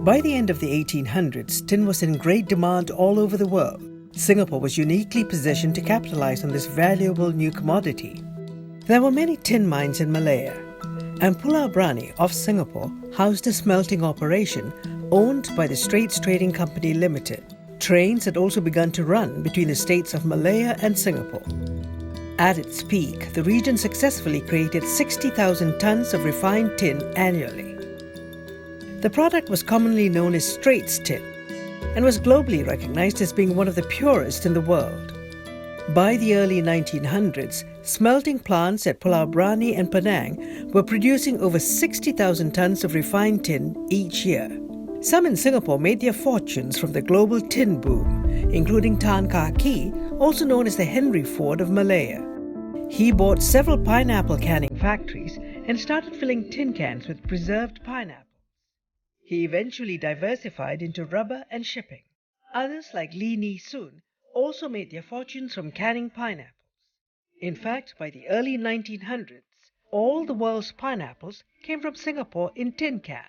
By the end of the 1800s, tin was in great demand all over the world. Singapore was uniquely positioned to capitalize on this valuable new commodity. There were many tin mines in Malaya, and Pulau Brani off Singapore housed a smelting operation owned by the Straits Trading Company Limited. Trains had also begun to run between the states of Malaya and Singapore. At its peak, the region successfully created 60,000 tons of refined tin annually. The product was commonly known as Straits tin and was globally recognized as being one of the purest in the world. By the early 1900s, smelting plants at Pulau Brani and Penang were producing over 60,000 tons of refined tin each year. Some in Singapore made their fortunes from the global tin boom, including Tan Kah Kee, also known as the Henry Ford of Malaya. He bought several pineapple canning factories and started filling tin cans with preserved pineapples. He eventually diversified into rubber and shipping. Others like Lee Nee Soon also made their fortunes from canning pineapples. In fact, by the early 1900s, all the world's pineapples came from Singapore in tin cans.